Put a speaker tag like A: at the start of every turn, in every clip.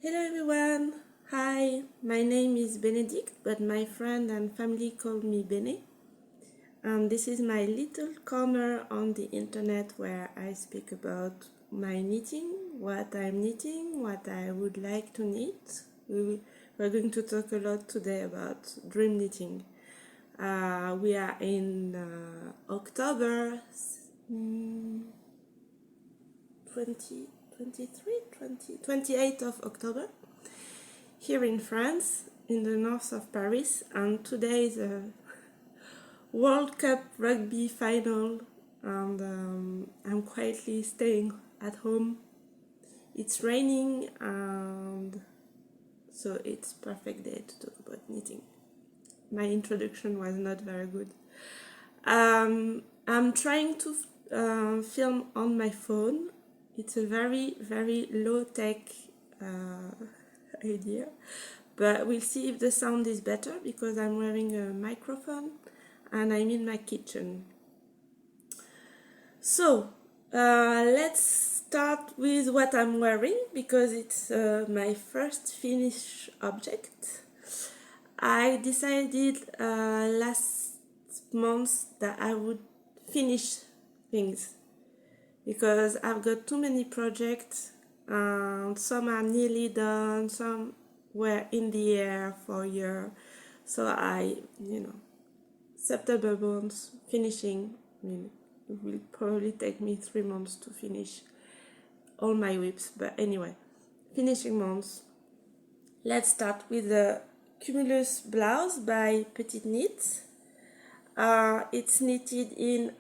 A: Hello everyone! Hi, my name is Benedict, but my friend and family call me Bene. And this is my little corner on the internet where I speak about my knitting, what I'm knitting, what I would like to knit. We're going to talk a lot today about dream knitting. We are in October 28th of October, here in France, in the north of Paris, and today is a World Cup rugby final, and I'm quietly staying at home. It's raining, and so it's perfect day to talk about knitting. My introduction was not very good. I'm trying to film on my phone. It's a very, very low-tech idea, but we'll see if the sound is better because I'm wearing a microphone and I'm in my kitchen. So let's start with what I'm wearing because it's my first finished object. I decided last month that I would finish things because I've got too many projects and some are nearly done, some were in the air for a year. So September month finishing, it will probably take me 3 months to finish all my whips. But anyway, finishing months. Let's start with the Cumulus blouse by Bene Knits. It's knitted in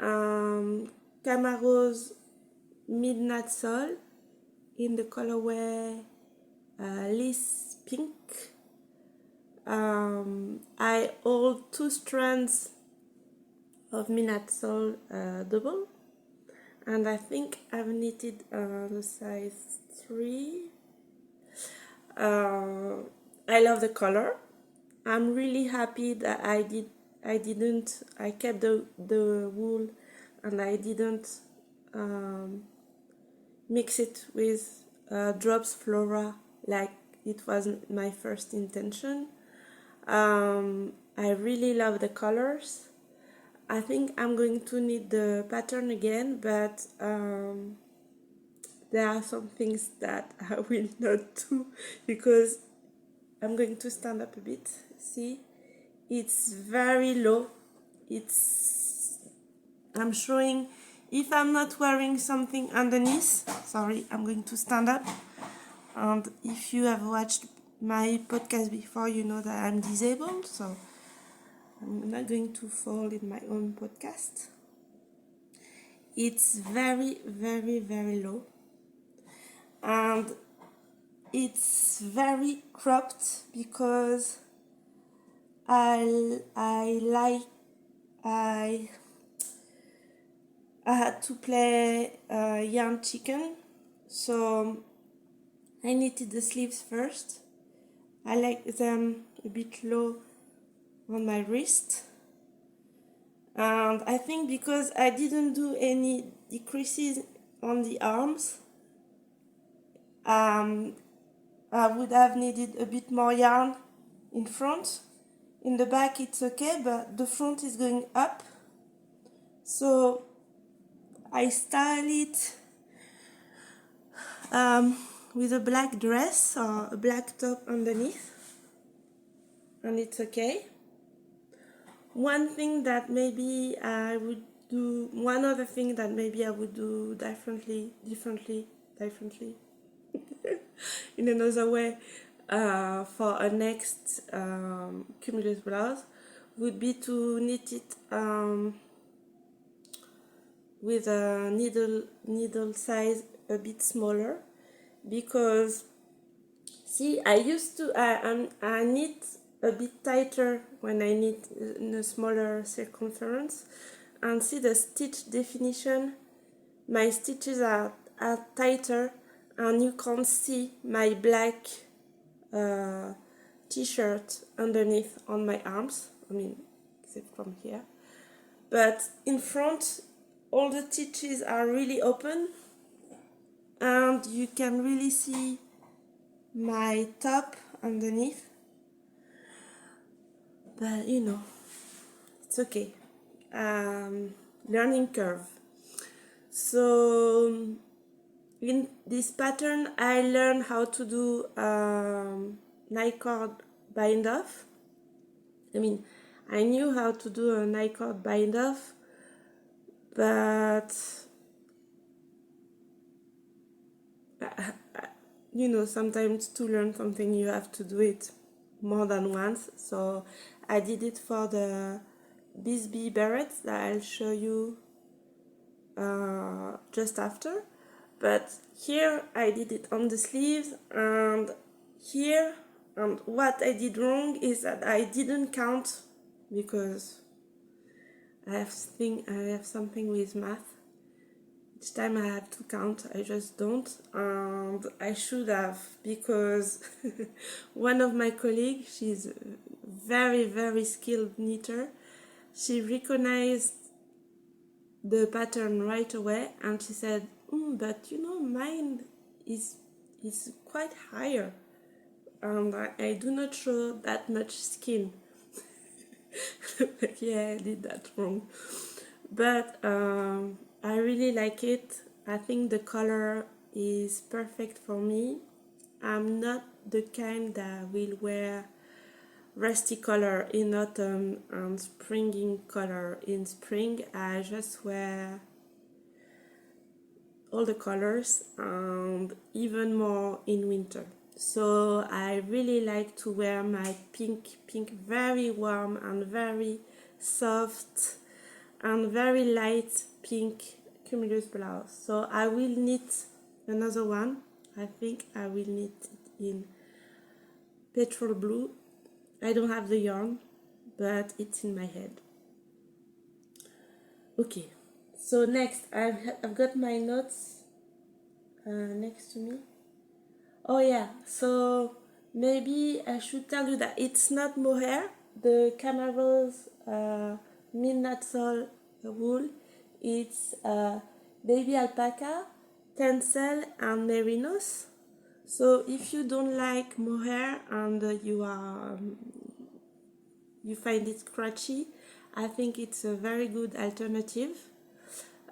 A: Camaro's Midnight Sol in the colorway Liss Pink. I hold 2 strands of Midnight Sol double, and I think I've knitted the size 3. I love the color. I'm really happy that I kept the wool and I didn't mix it with drops flora like it was my first intention. I really love the colors. I think I'm going to knit the pattern again, but there are some things that I will not do because I'm going to stand up a bit. See, it's very low. I'm showing if I'm not wearing something underneath. Sorry, I'm going to stand up. And if you have watched my podcast before, you know that I'm disabled, so I'm not going to fall in my own podcast. It's very, very, very low. And it's very cropped because I had to play yarn chicken, so I knitted the sleeves first. I like them a bit low on my wrist, and I think because I didn't do any decreases on the arms, I would have needed a bit more yarn in front. In the back it's okay, but the front is going up, so I style it with a black dress or a black top underneath, and it's okay. One other thing that maybe I would do differently in another way for a next Cumulus blouse would be to knit it with a needle size a bit smaller, because see, I knit a bit tighter when I knit in a smaller circumference, and see the stitch definition, my stitches are tighter and you can't see my black t-shirt underneath on my arms, except from here, but in front all the stitches are really open and you can really see my top underneath, but it's okay. Learning curve. So in this pattern I learned how to do Nycord bind off. I knew how to do a Nycord bind off, but sometimes to learn something you have to do it more than once. So I did it for the Bisbee berets that I'll show you just after. But here I did it on the sleeves, and here, and what I did wrong is that I didn't count, because I have something with math. Each time I have to count, I just don't, and I should have, because one of my colleagues, she's a very, very skilled knitter, she recognized the pattern right away, and she said, but mine is quite higher, and I do not show that much skin. Yeah, I did that wrong, but I really like it. I think the color is perfect for me. I'm not the kind that will wear rusty color in autumn and springing color in spring. I just wear all the colors, and even more in winter. So I really like to wear my pink, very warm and very soft and very light pink cumulus blouse. So I will knit another one. I think I will knit it in petrol blue. I don't have the yarn, but it's in my head. Okay, so next I've got my notes next to me. Oh yeah, so maybe I should tell you that it's not mohair. The Camaro's midnight sole wool, it's baby alpaca, tencel, and merinos. So if you don't like mohair and you find it scratchy, I think it's a very good alternative.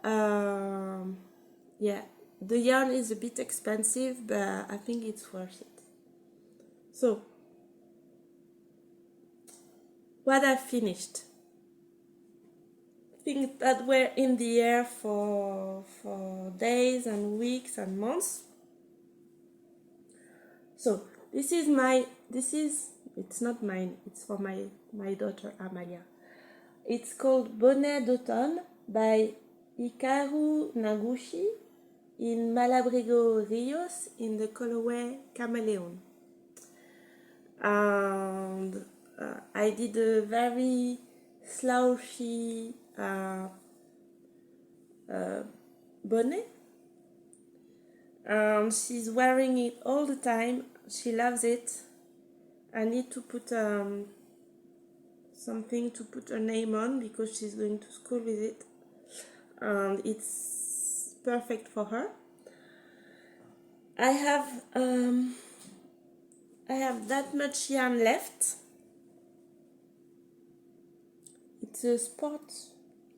A: Yeah, the yarn is a bit expensive, but I think it's worth it. So, what I finished, things that were in the air for days and weeks and months. So it's not mine, it's for my daughter Amalia. It's called Bonnet d'automne by Hikaru Noguchi in Malabrigo Rios in the colorway Cameleon. And I did a very slouchy bonnet, and she's wearing it all the time. She loves it. I need to put something to put her name on, because she's going to school with it, and it's perfect for her. I have that much yarn left. It's a sport,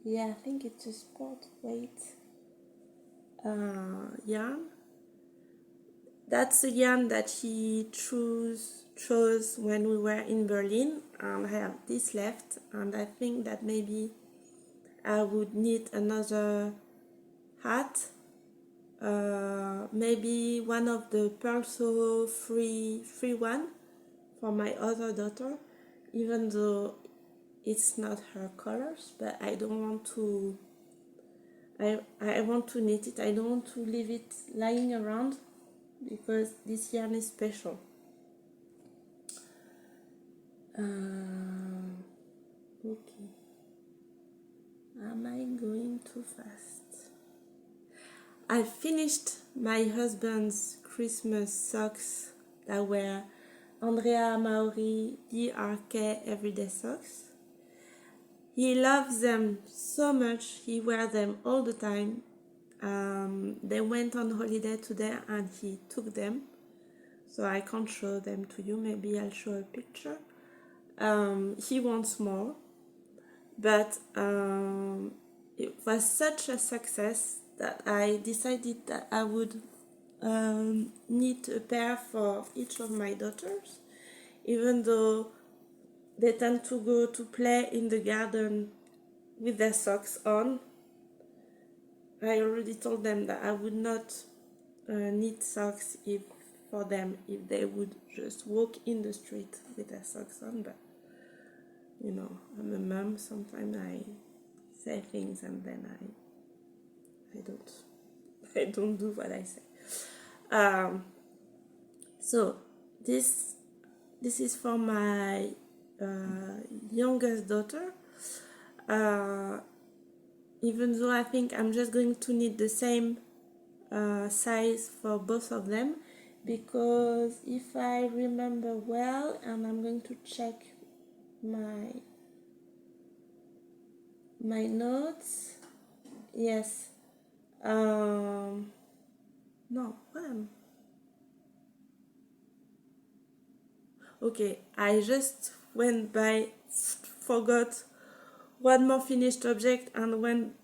A: I think it's a sport weight yarn. That's the yarn that he chose when we were in Berlin, and I have this left, and I think that maybe I would need another hat, maybe one of the Pearl Soho free one for my other daughter, even though it's not her colors, but I don't want to, I want to knit it. I don't want to leave it lying around, because this yarn is special. Okay. Am I going too fast? I finished my husband's Christmas socks that were Andrea Maori DRK Everyday Socks. He loves them so much, he wears them all the time. They went on holiday today and he took them. so I can't show them to you. Maybe I'll show a picture. He wants more, but it was such a success that I decided that I would knit a pair for each of my daughters, even though they tend to go to play in the garden with their socks on. I already told them that I would not knit socks for them if they would just walk in the street with their socks on, but you know, I'm a mom, sometimes I say things and then I don't do what I say. So this is for my youngest daughter, even though I think I'm just going to knit the same size for both of them, because if I remember well, and I'm going to check my notes, yes, no, okay, I just went by, forgot one more finished object and went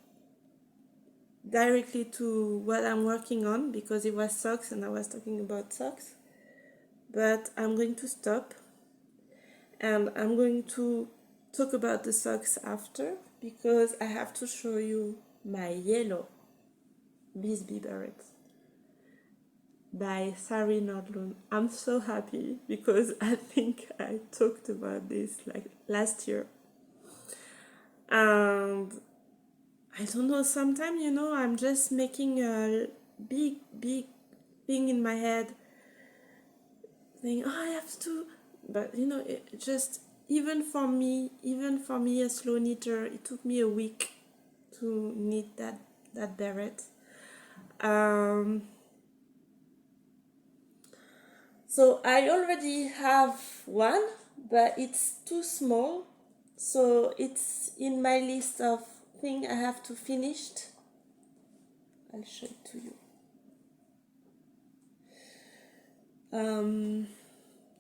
A: directly to what I'm working on, because it was socks and I was talking about socks. But I'm going to stop and I'm going to talk about the socks after, because I have to show you my yellow Bisbee beret by Sari Nordlund. I'm so happy because I think I talked about this like last year, and I don't know, sometimes, you know, I'm just making a big thing in my head, saying, oh, I have to, but you know, it just, even for me, a slow knitter, it took me a week to knit that beret. So I already have one, but it's too small, so it's in my list of things I have to finish. I'll show it to you.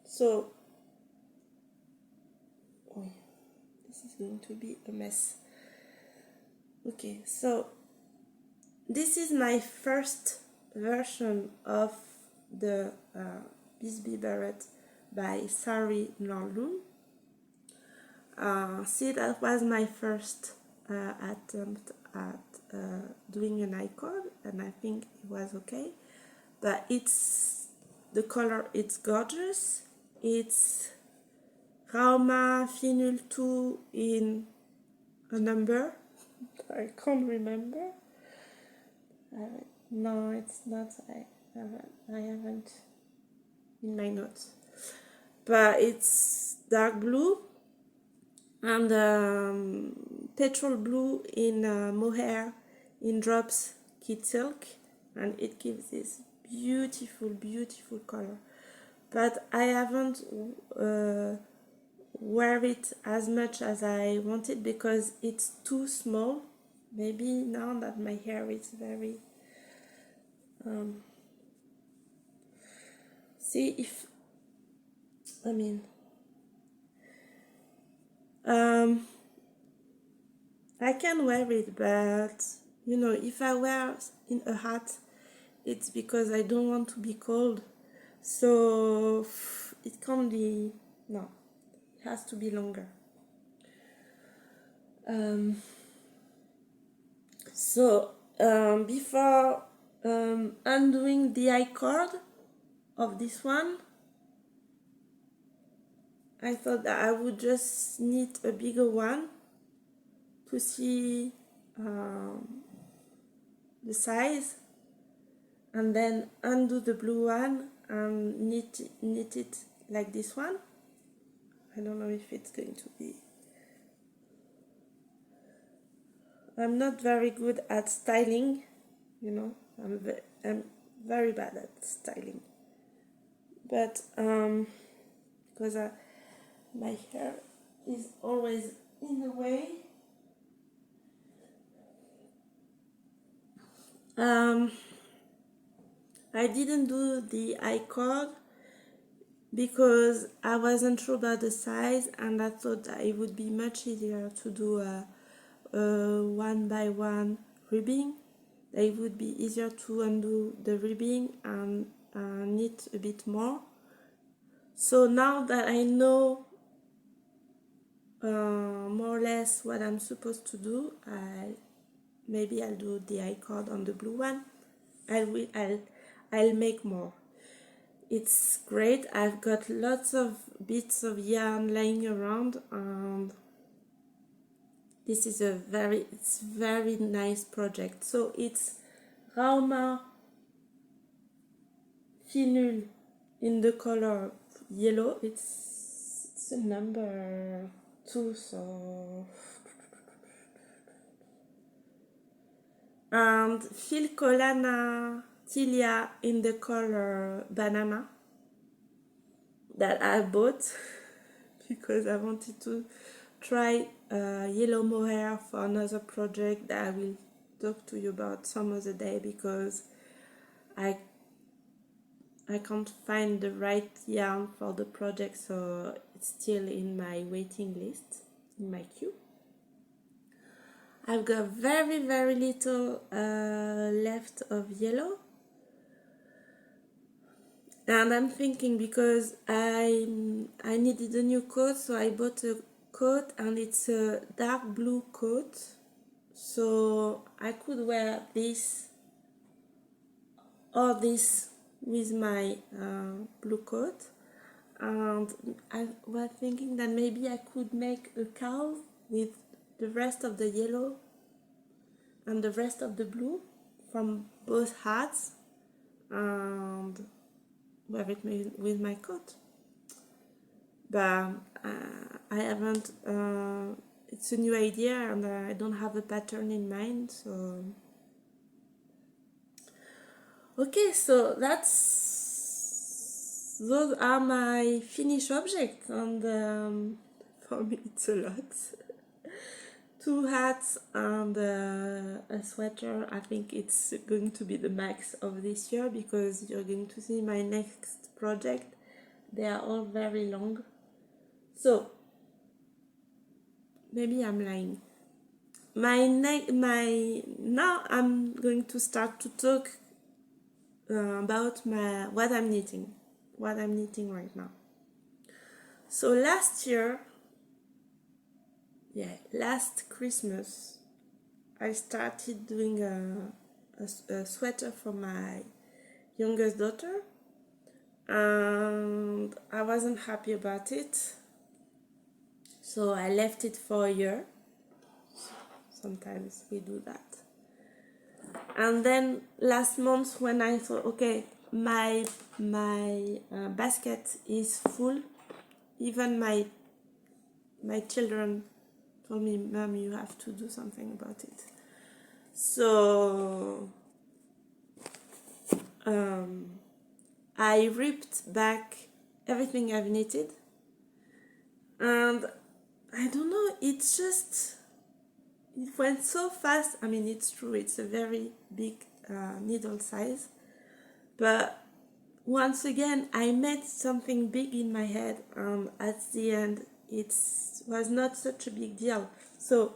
A: So this is going to be a mess. Okay, so this is my first version of the Bisbee beret by Sari Nordlund. See, that was my first attempt at doing an I-cord, and I think it was okay. But the color, it's gorgeous. It's Rauma Finul 2 in a number. I can't remember. No, it's not. I haven't in my notes. But it's dark blue and petrol blue in mohair in drops kid silk, and it gives this beautiful color. But I haven't wear it as much as I wanted because it's too small. Maybe now that my hair is very see if I mean I can wear it, but you know, if I wear in a hat, it's because I don't want to be cold, so it can't be, no, it has to be longer. So before undoing the I-cord of this one, I thought that I would just knit a bigger one to see the size, and then undo the blue one and knit it like this one. I don't know if it's going to be. I'm not very good at styling, you know. I'm very bad at styling. But because my hair is always in the way. I didn't do the I-cord because I wasn't sure about the size, and I thought that it would be much easier to do a one by one ribbing. It would be easier to undo the ribbing and knit a bit more. So now that I know more or less what I'm supposed to do, maybe I'll do the I-cord on the blue one. I'll make more. It's great. I've got lots of bits of yarn lying around, and this is it's very nice project. So it's Rauma Finul in the color yellow. It's a number 2, so, and Filcolana Tilia in the color banana that I bought because I wanted to try yellow mohair for another project that I will talk to you about some other day, because I can't find the right yarn for the project, so it's still in my waiting list, in my queue. I've got very little left of yellow, and I'm thinking, because I needed a new coat, so I bought a coat, and it's a dark blue coat, so I could wear this or this with my blue coat. And I was thinking that maybe I could make a cowl with the rest of the yellow and the rest of the blue from both hats, and wear it with my coat. But I haven't, it's a new idea, and I don't have a pattern in mind, so okay, so those are my finished objects, and for me it's a lot. 2 hats and a sweater. I think it's going to be the max of this year, because you're going to see my next project. They are all very long. So maybe I'm lying. Now I'm going to start to talk about what I'm knitting right now. So last Christmas, I started doing a sweater for my youngest daughter, and I wasn't happy about it, so I left it for a year. Sometimes we do that. And then last month, when I thought, okay, my basket is full, even my children told me, Mom, you have to do something about it. So I ripped back everything I've knitted, and I don't know, it went so fast. I mean, it's true, it's a very big needle size, but once again I made something big in my head, and at the end it was not such a big deal. So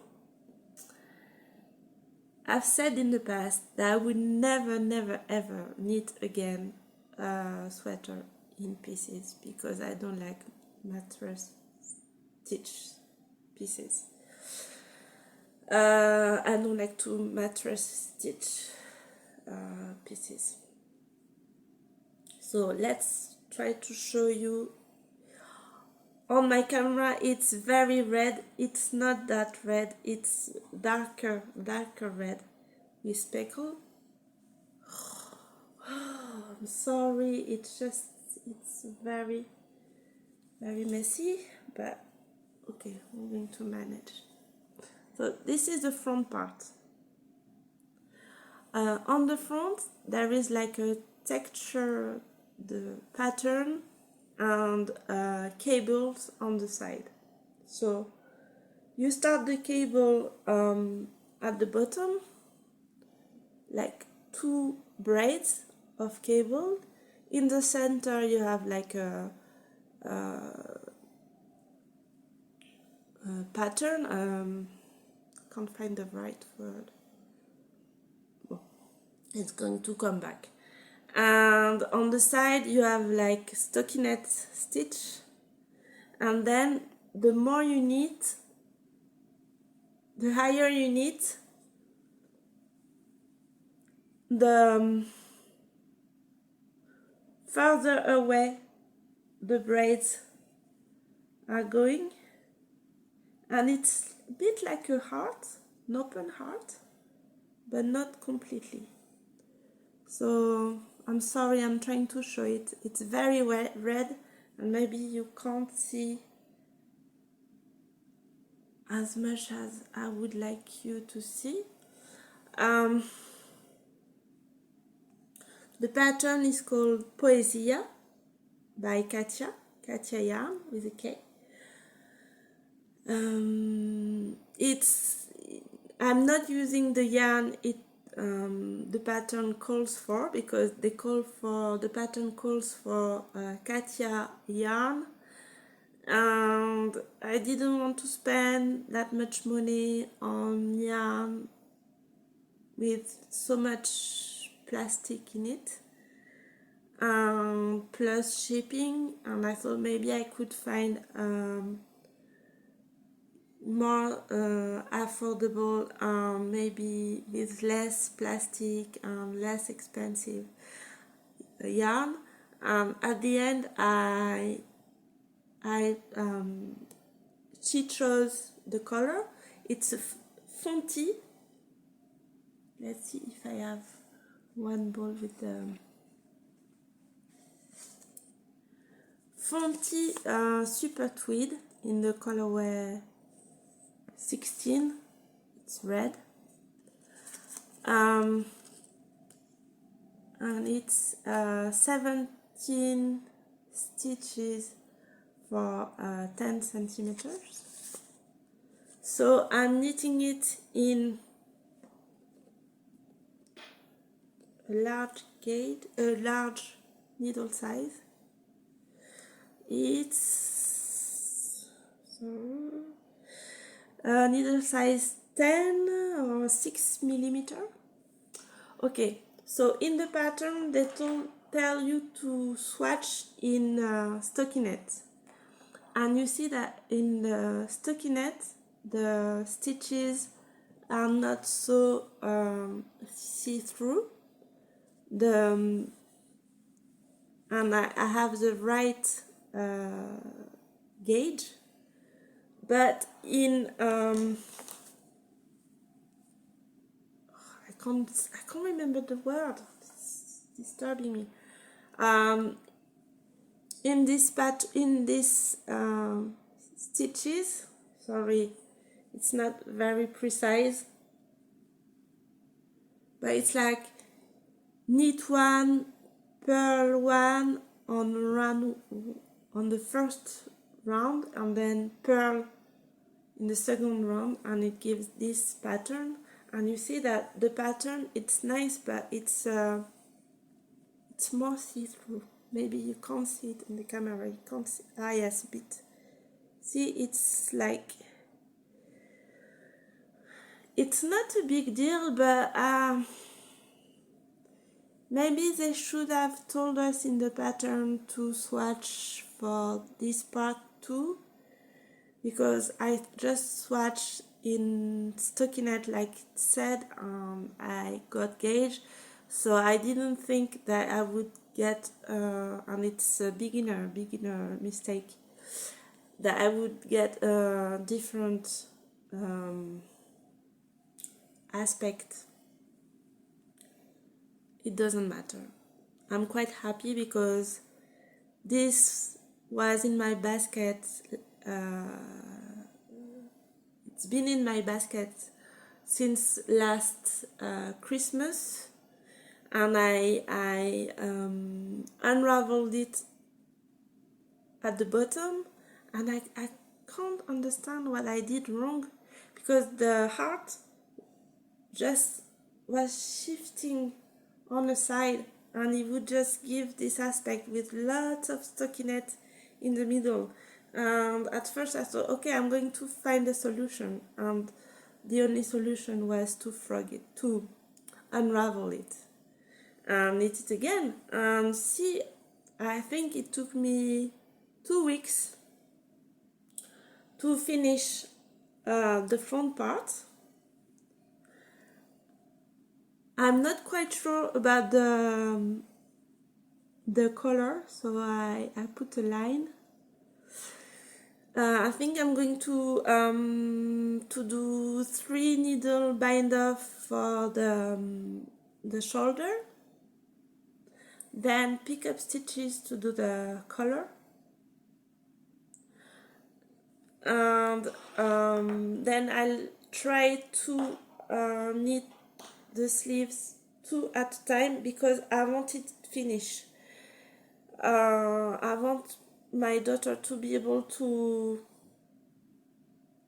A: I've said in the past that I would never ever knit again a sweater in pieces, because I don't like mattress stitch pieces. I don't like to mattress stitch pieces. So let's try to show you. On my camera it's very red. It's not that red, it's darker red with speckle. I'm sorry, it's very messy, but okay, we're going to manage. So this is the front part. On the front there is like a texture, the pattern, and cables on the side. So you start the cable at the bottom, like 2 braids of cable. In the center you have like a pattern. Can't find the right word. Well, it's going to come back. And on the side you have like stockinette stitch, and then the more you knit, the higher you knit, the further away the braids are going, and it's a bit like a heart, an open heart, but not completely. So I'm sorry, I'm trying to show it. It's very red, and maybe you can't see as much as I would like you to see. The pattern is called Poesia by Katia Yarn with a K. I'm not using the yarn the pattern calls for, because the pattern calls for Katia yarn, and I didn't want to spend that much money on yarn with so much plastic in it, plus shipping, and I thought maybe I could find more affordable, maybe with less plastic and less expensive yarn. At the end she chose the color. It's a Fonty. Let's see if I have one ball with the Fonty Super Tweed in the colorway 16. It's red, and it's 17 stitches for 10 centimeters. So I'm knitting it in a large gauge, a large needle size. It's needle size 10 or 6 millimeter. Okay, so in the pattern they tell you to swatch in stockinette, and you see that in the stockinette the stitches are not so see-through. And I have the right gauge, but in I can't remember the word. It's disturbing me. In this stitches, sorry, it's not very precise, but it's like knit one, purl one on the first round, and then purl in the second round, and it gives this pattern. And you see that the pattern, it's nice, but it's more see-through. Maybe you can't see it in the camera. You can't see. Ah, yes, a bit. See, it's like, it's not a big deal, but maybe they should have told us in the pattern to swatch for this part too, because I just swatched in stockinette like it said. I got gauge, so I didn't think that I would get, and it's a beginner mistake, that I would get a different aspect. It doesn't matter. I'm quite happy because this was in my basket. It's been in my basket since last Christmas, and I unraveled it at the bottom, and I can't understand what I did wrong, because the heart just was shifting on the side, and it would just give this aspect with lots of stockinette in the middle. And at first I thought, okay, I'm going to find a solution, and the only solution was to frog it, to unravel it and knit it again. And see, I think it took me 2 weeks to finish the front part. I'm not quite sure about the color, so I put a line. I think I'm going to do 3 needle bind off for the shoulder, then pick up stitches to do the collar, and then I'll try to knit the sleeves 2 at a time, because I want it finished. I want my daughter to be able to...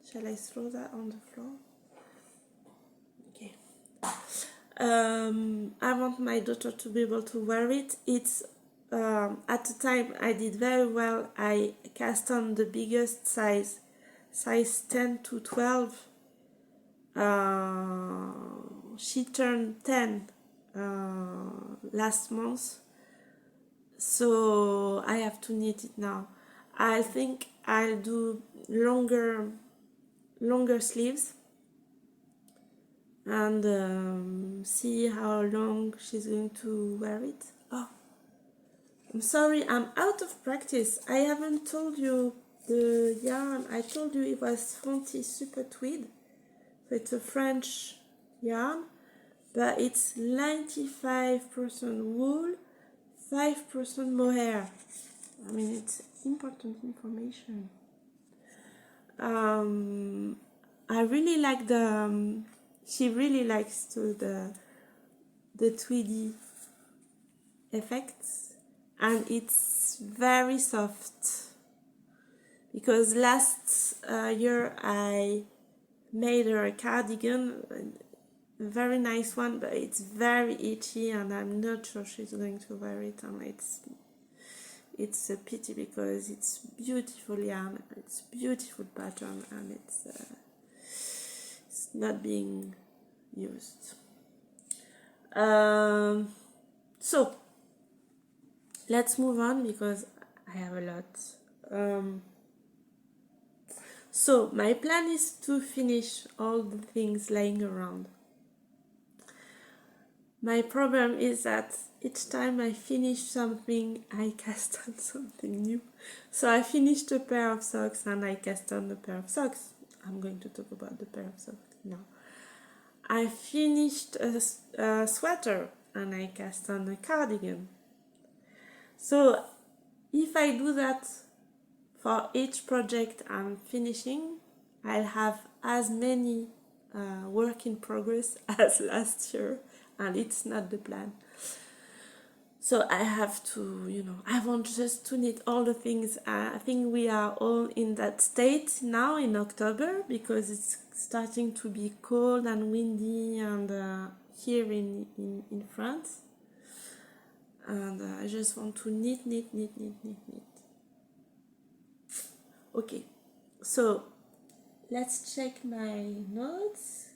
A: Shall I throw that on the floor? Okay. I want my daughter to be able to wear it. It's at the time I did very well. I cast on the biggest size 10 to 12. She turned 10 last month, so I have to knit it now. I think I'll do longer sleeves and see how long she's going to wear it. Oh, I'm sorry, I'm out of practice. I haven't told you the yarn. I told you it was Fancy Super Tweed. So it's a French yarn, but it's 95% wool, 5% mohair. I mean, it's important information. I really like she really likes the tweedy effects, and it's very soft, because last year I made her a cardigan, a very nice one, but it's very itchy and I'm not sure she's going to wear it, and it's a pity, because it's beautiful yarn, it's beautiful pattern, and it's not being used. So let's move on, because I have a lot. So my plan is to finish all the things lying around. My problem is that each time I finish something, I cast on something new. So I finished a pair of socks and I cast on a pair of socks. I'm going to talk about the pair of socks now. I finished a sweater and I cast on a cardigan. So if I do that for each project I'm finishing, I'll have as many work in progress as last year, and it's not the plan. So I have to, I want just to knit all the things. I think we are all in that state now in October, because it's starting to be cold and windy, and here in France. And I just want to knit. Okay, so let's check my notes.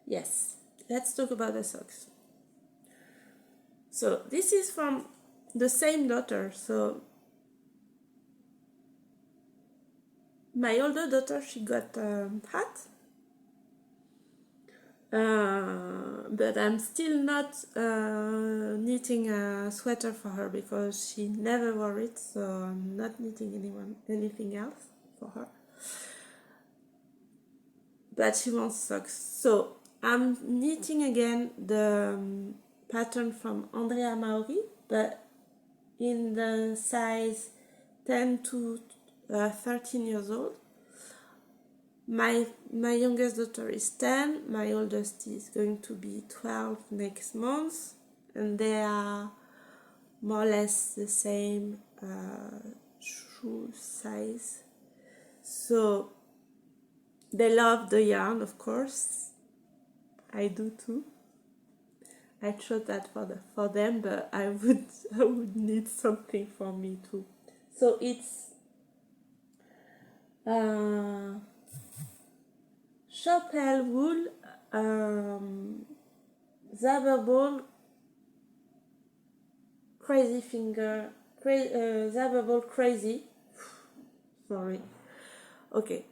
A: Yes, let's talk about the socks. So this is from the same daughter. So my older daughter, she got a hat. But I'm still not knitting a sweater for her, because she never wore it, so I'm not knitting anything else for her. But she wants socks, so I'm knitting again the pattern from Andrea Maori, but in the size 10 to 13 years old. My youngest daughter is 10, my oldest is going to be 12 next month, and they are more or less the same shoe size. So they love the yarn, of course. I do too. I chose that for them, but I would need something for me too. So it's Chopel wool, Zabberball, crazy finger, Zabberball crazy. Sorry. Okay.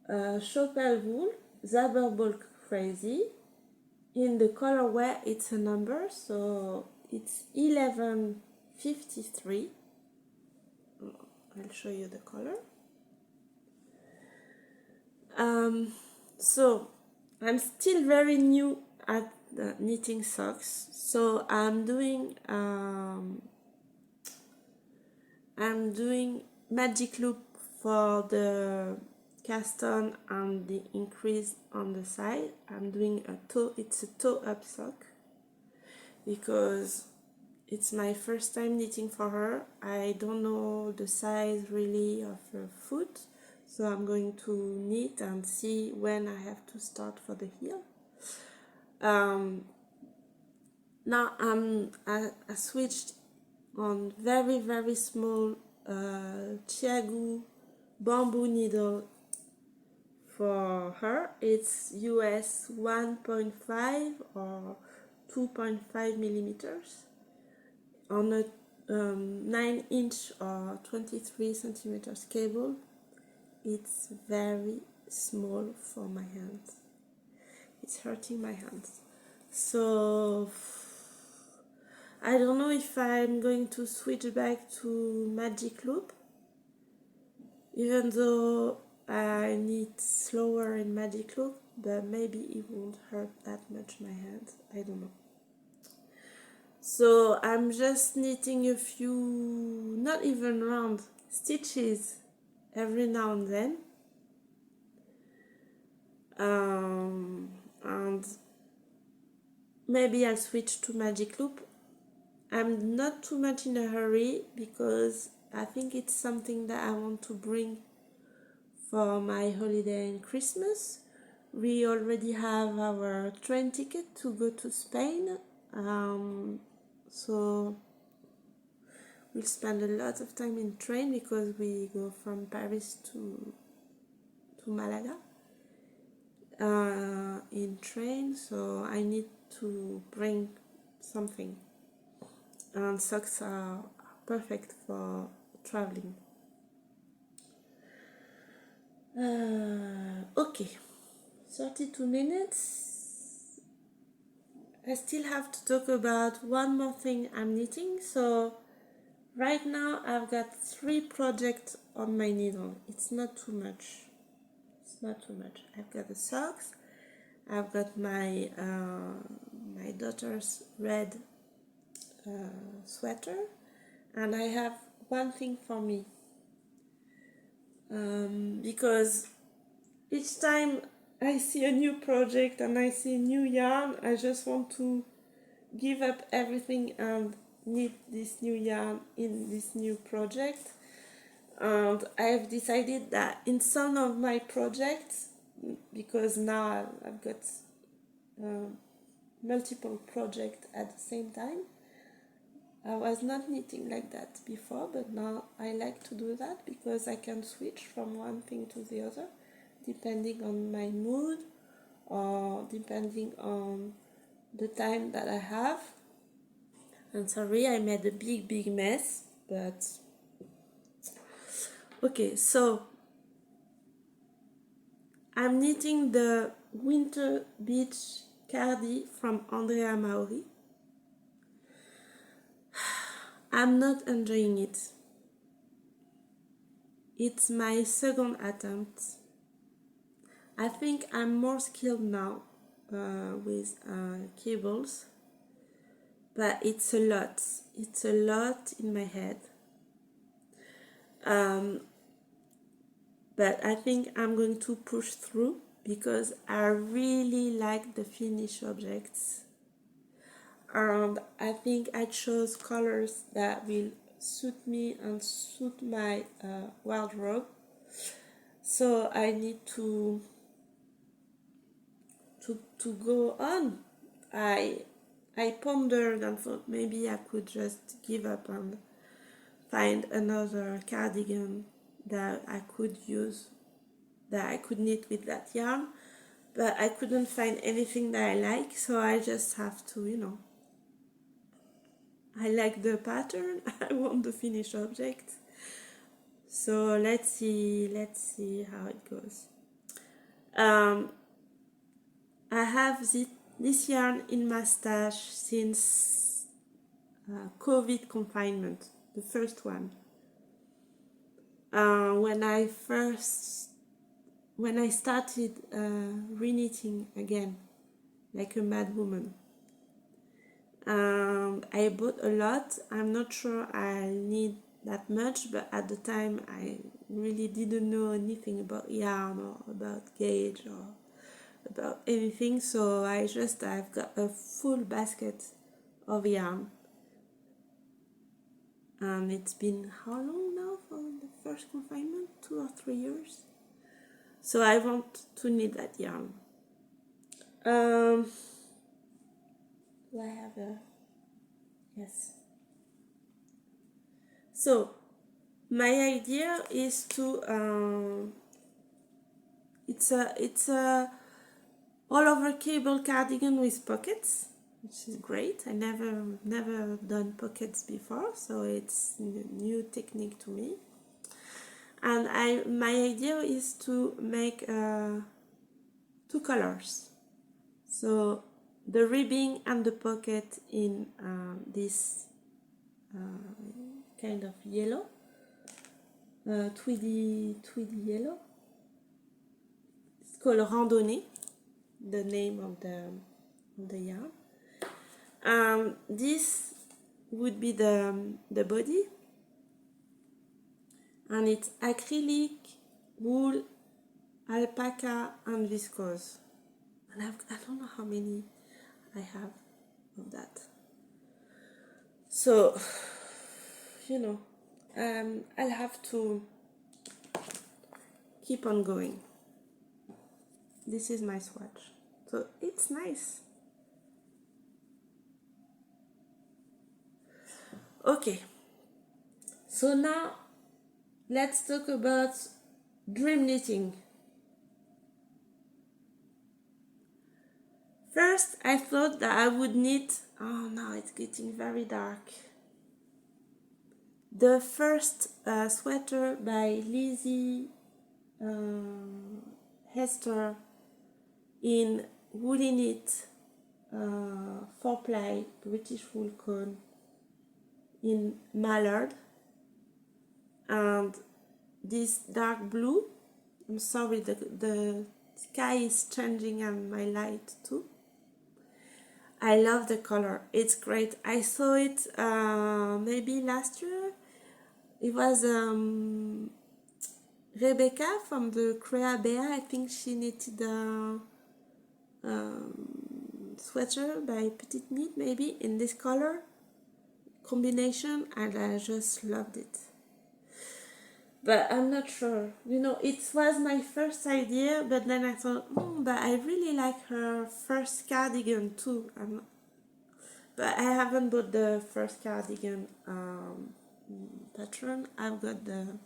A: Chopel wool, Zabberball crazy. In the colorway, it's a number, so it's 1153. I'll show you the color. So I'm still very new at knitting socks, so I'm doing magic loop for the cast on and the increase on the side. I'm doing it's a toe up sock because it's my first time knitting for her. I don't know the size really of her foot, so I'm going to knit and see when I have to start for the heel. Now I switched on very, very small Chiagu bamboo needle for her. It's US 1.5 or 2.5 millimeters on a 9-inch or 23 centimeters cable. It's very small for my hands. It's hurting my hands. So I don't know if I'm going to switch back to magic loop, even though I knit slower in magic loop, but maybe it won't hurt that much my hands. I don't know. So I'm just knitting a few, not even round, stitches every now and then. And maybe I'll switch to magic loop. I'm not too much in a hurry because I think it's something that I want to bring for my holiday and Christmas. We already have our train ticket to go to Spain, so we'll spend a lot of time in train because we go from Paris to Malaga in train, so I need to bring something, and socks are perfect for traveling. Okay, 32 minutes. I still have to talk about one more thing I'm knitting. So right now I've got 3 projects on my needle. It's not too much. I've got the socks, I've got my my daughter's red sweater, and I have one thing for me, because each time I see a new project and I see new yarn, I just want to give up everything and knit this new yarn in this new project. And I've decided that in some of my projects, because now I've got multiple projects at the same time, I was not knitting like that before, but now I like to do that because I can switch from one thing to the other depending on my mood or depending on the time that I have. And sorry, I made a big mess, but okay, so I'm knitting the Winter Beach Cardi from Andrea Maori. I'm not enjoying it. It's my second attempt. I think I'm more skilled now with cables, but it's a lot. It's a lot in my head. But I think I'm going to push through because I really like the finished objects. And I think I chose colors that will suit me and suit my wardrobe. So I need to go on. I I pondered and thought maybe I could just give up and find another cardigan that I could use, that I could knit with that yarn, but I couldn't find anything that I like, so I just have to, I like the pattern, I want the finished object. So let's see how it goes. I have this yarn in my stash since COVID confinement, the first one. When I started re-knitting again, like a mad woman. I bought a lot. I'm not sure I need that much, but at the time I really didn't know anything about yarn or about gauge or about anything, so I've got a full basket of yarn. And it's been how long now from the first confinement? 2 or 3 years. So I want to knit that yarn. Do I have a... Yes. So my idea is to it's a all over cable cardigan with pockets, which is great. I never done pockets before, so it's a new technique to me. And my idea is to make 2 colors. So the ribbing and the pocket in this kind of yellow, tweedy yellow. It's called randonnée, the name of the yarn. This would be the body, and it's acrylic, wool, alpaca, and viscose. And I don't know how many I have of that. So, I'll have to keep on going. This is my swatch. So it's nice. Okay. So now let's talk about dream knitting. First, I thought that I would knit... Oh no, it's getting very dark. The first sweater by Lizzie, Hester in woolly knit 4-ply British wool cone in mallard, and this dark blue. I'm sorry, the sky is changing and my light too. I love the color, it's great. I saw it maybe last year. It was Rebecca from the Crea Bea. I think she knitted a sweater by Petite Knit, maybe in this color combination, and I just loved it. But I'm not sure. It was my first idea, but then I thought, but I really like her first cardigan too. But I haven't bought the first cardigan pattern. I've got the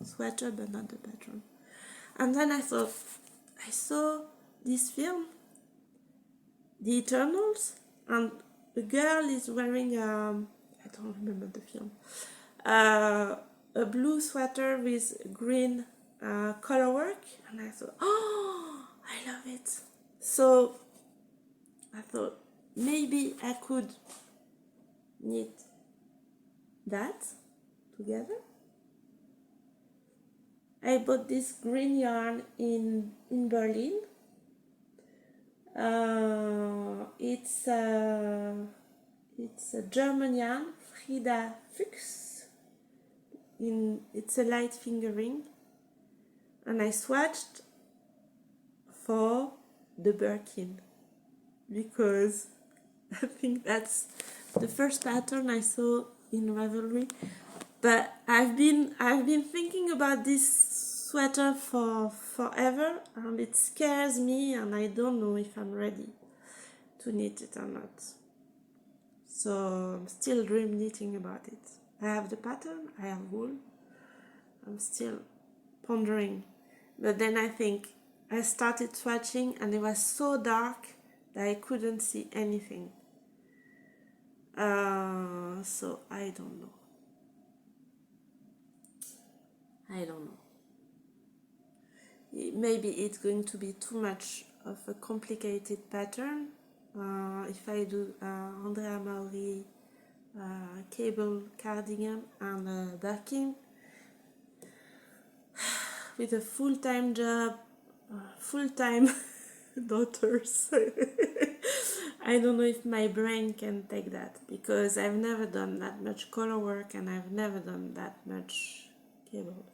A: sweater, but not the pattern. And then I thought, I saw this film, The Eternals, and the girl is wearing I don't remember the film, a blue sweater with green colorwork, and I thought, oh, I love it. So I thought maybe I could knit that together. I bought this green yarn in Berlin. It's a German yarn, Frida Fuchs. It's a light fingering, and I swatched for the Birkin because I think that's the first pattern I saw in Ravelry. But I've been thinking about this sweater for forever, and it scares me, and I don't know if I'm ready to knit it or not. So I'm still dream knitting about it. I have the pattern, I have wool. I'm still pondering. But then I think I started swatching and it was so dark that I couldn't see anything. So I don't know. Maybe it's going to be too much of a complicated pattern. If I do Andrea Mauri cable cardigan and Birkin with a full-time job, full-time daughters. I don't know if my brain can take that, because I've never done that much color work and I've never done that much cables.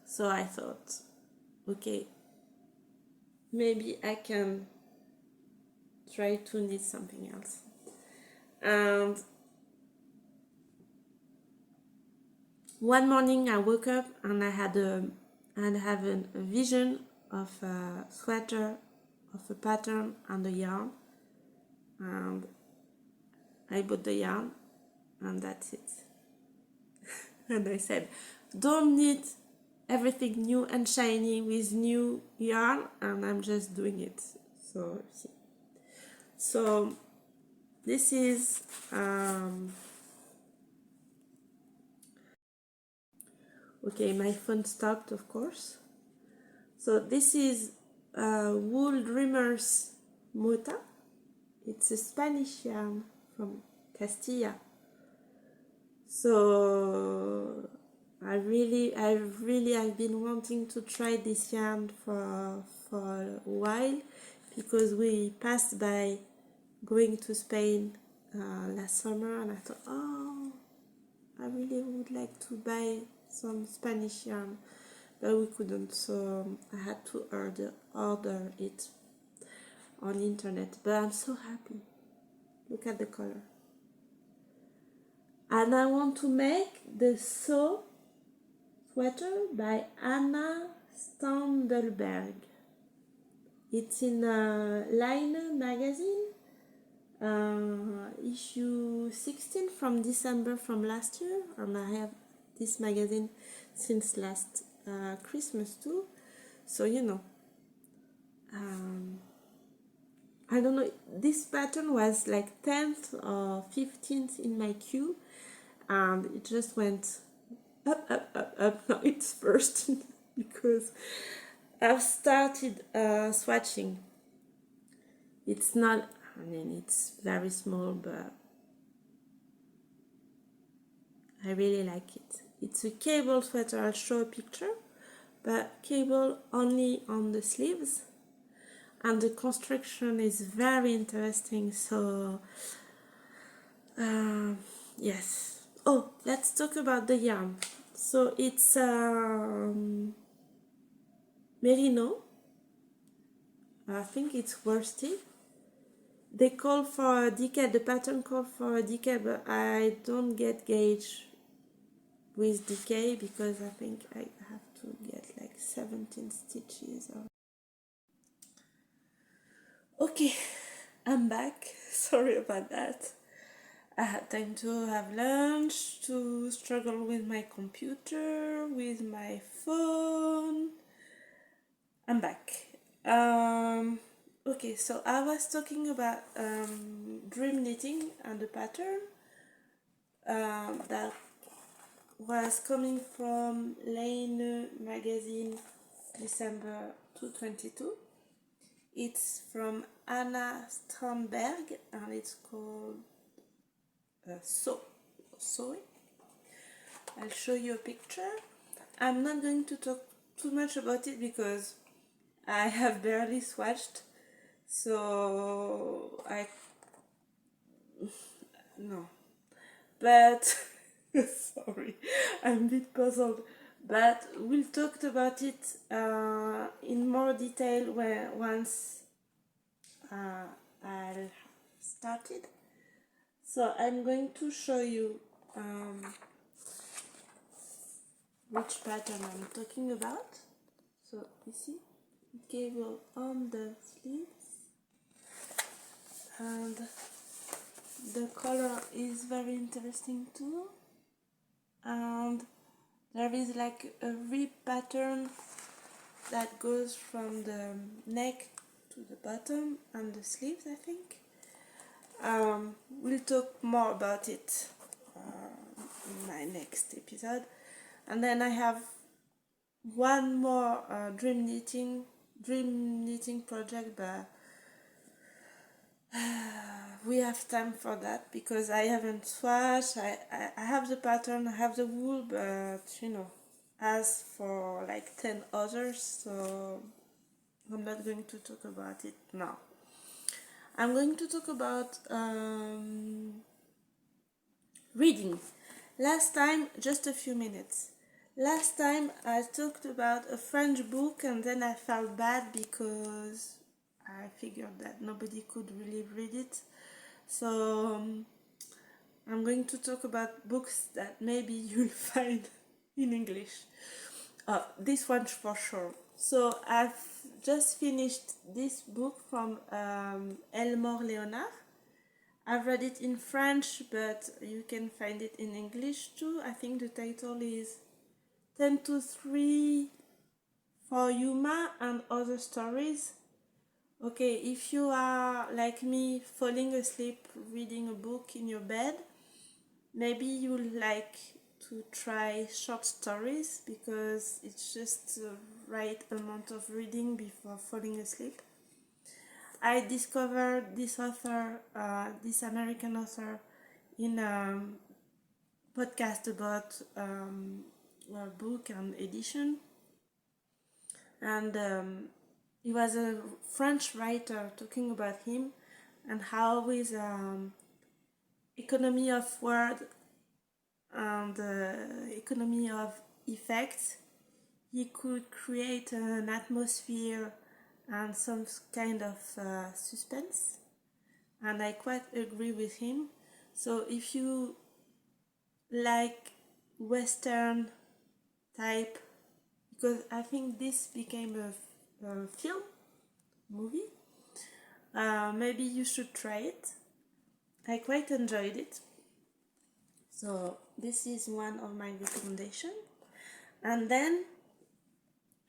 A: So I thought, okay, maybe I can try to knit something else. And one morning I woke up and I have a vision of a sweater, of a pattern and a yarn, and I bought the yarn and that's it. And I said, don't knit everything new and shiny with new yarn, and I'm just doing it. So this is okay, my phone stopped, of course. So this is Wool Dreamers Mota. It's a Spanish yarn from Castilla. So I've been wanting to try this yarn for a while, because we passed by going to Spain last summer, and I thought, oh, I really would like to buy some Spanish yarn, but we couldn't, so I had to order it on internet. But I'm so happy. Look at the color. And I want to make the sweater by Anna Standelberg. It's in Line magazine, issue 16 from December from last year, and I have this magazine since last Christmas too. So I don't know, this pattern was like 10th or 15th in my queue, and it just went up. Now it's first because I've started swatching. It's not, it's very small, but I really like it. It's a cable sweater. I'll show a picture, but cable only on the sleeves, and the construction is very interesting. So yes. Oh, let's talk about the yarn. So it's merino. I think it's worsted. They call for a decade, the pattern called for a decade, but I don't get gauge with decay because I think I have to get like 17 stitches. Okay, I'm back. Sorry about that. I had time to have lunch, to struggle with my computer, with my phone. I'm back. Okay, so I was talking about dream knitting and the pattern that was coming from Lane magazine, December 2022. It's from Anna Strandberg and it's called Soy. I'll show you a picture. I'm not going to talk too much about it because I have barely swatched, so no, but sorry, I'm a bit puzzled, but we'll talk about it in more detail once I'll started. So I'm going to show you which pattern I'm talking about. So you see cable on the sleeves, and the color is very interesting too, and there is like a rib pattern that goes from the neck to the bottom and the sleeves, I think. We'll talk more about it in my next episode. And then I have one more dream knitting project, but we have time for that because I haven't swatched. I have the pattern, I have the wool, but as for like 10 others, so I'm not going to talk about it now. I'm going to talk about reading. Last time, just a few minutes. Last time I talked about a French book and then I felt bad because I figured that nobody could really read it. So I'm going to talk about books that maybe you'll find in English. This one for sure. So I've just finished this book from Elmore Leonard. I've read it in French, but you can find it in English too. I think the title is 10 to 3 for Yuma and Other Stories. Okay, if you are like me, falling asleep reading a book in your bed, maybe you like to try short stories because it's just the right amount of reading before falling asleep. I discovered this author, this American author, in a podcast about a book and edition. And he was a French writer talking about him and how with economy of word and economy of effects he could create an atmosphere and some kind of suspense, and I quite agree with him. So if you like Western type, because I think this became a movie, maybe you should try it. I quite enjoyed it. So this is one of my recommendations. And then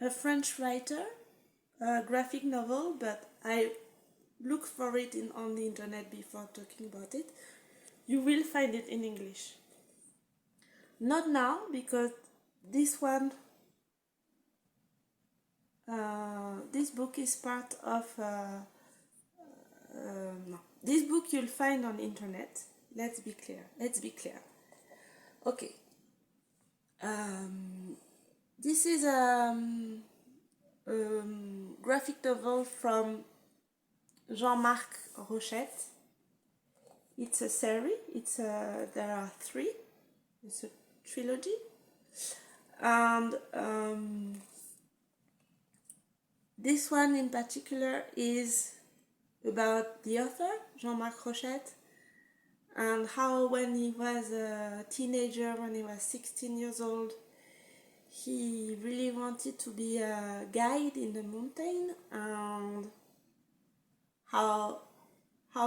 A: a French writer, a graphic novel, but I looked for it on the internet before talking about it. You will find it in English. Not now, because this one, this book is part of, no. This book you'll find on internet. Let's be clear. Okay. This is a graphic novel from Jean-Marc Rochette. It's a series. There are 3. It's a trilogy. And this one in particular is about the author, Jean-Marc Rochette, and how when he was a teenager, when he was 16 years old, he really wanted to be a guide in the mountain, and how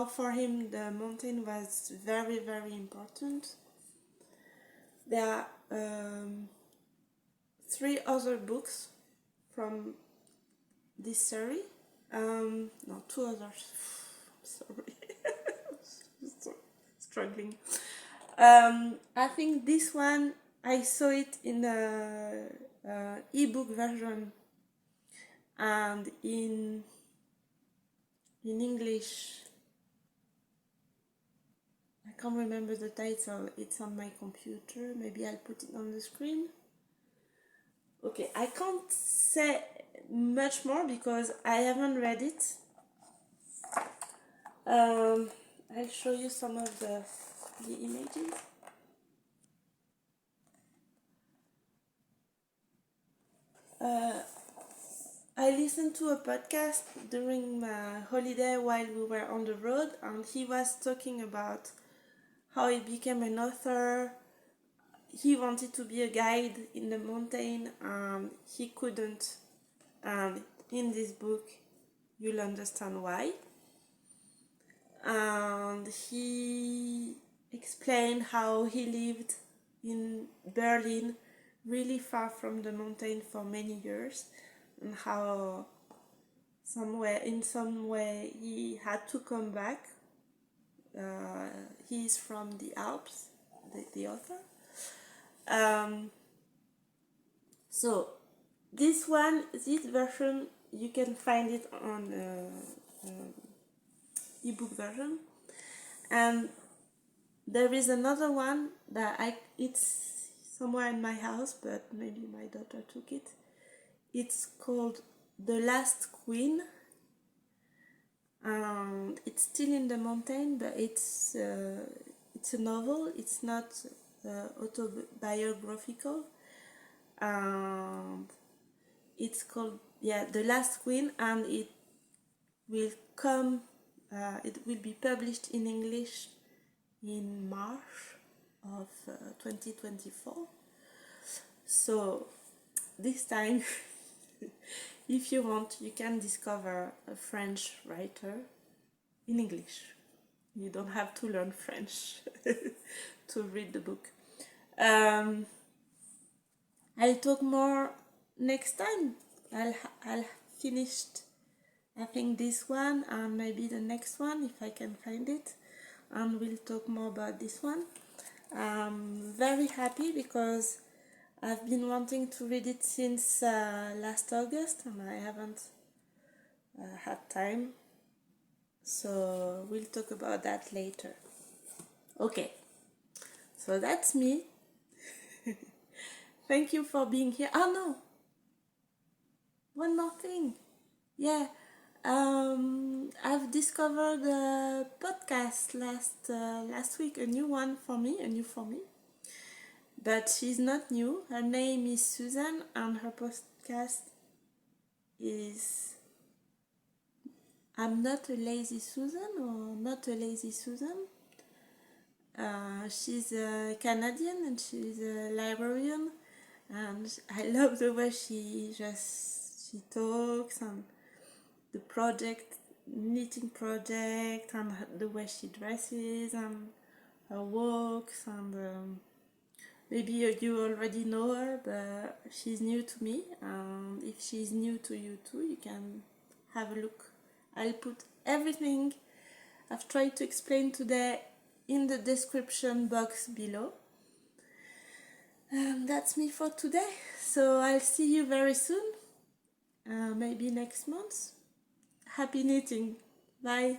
A: for him the mountain was very, very important. There are 3 other books from this series. No, 2 others. Sorry. Struggling. I think this one, I saw it in a ebook version and in English. I can't remember the title. It's on my computer. Maybe I'll put it on the screen. Okay, I can't say much more because I haven't read it. I'll show you some of the images. I listened to a podcast during my holiday while we were on the road, and he was talking about how he became an author. He wanted to be a guide in the mountain, and he couldn't. And in this book, you'll understand why. and he explained how he lived in Berlin, really far from the mountain for many years, and how in some way he had to come back. He is from the Alps, the author. So this version, you can find it on ebook version, and there is another one that it's somewhere in my house, but maybe my daughter took it. It's called The Last Queen. It's still in the mountain, but it's a novel. It's not autobiographical. It's called The Last Queen, and it will come. It will be published in English in March of 2024. So this time, if you want, you can discover a French writer in English. You don't have to learn French to read the book. I'll talk more next time. I'll finished, I think, this one and maybe the next one if I can find it, and we'll talk more about this one. I'm very happy because I've been wanting to read it since last August, and I haven't had time. So we'll talk about that later. Okay, so that's me. Thank you for being here. Oh no, one more thing. Yeah, I've discovered a podcast last week, a new for me. But she's not new. Her name is Susan, and her podcast is I'm Not a Lazy Susan, or Not a Lazy Susan. She's a Canadian, and she's a librarian, and I love the way she talks, and the knitting project, and the way she dresses, and her walks, and maybe you already know her, but she's new to me, and if she's new to you too, you can have a look. I'll put everything I've tried to explain today in the description box below. And that's me for today. So I'll see you very soon, maybe next month. Happy knitting. Bye.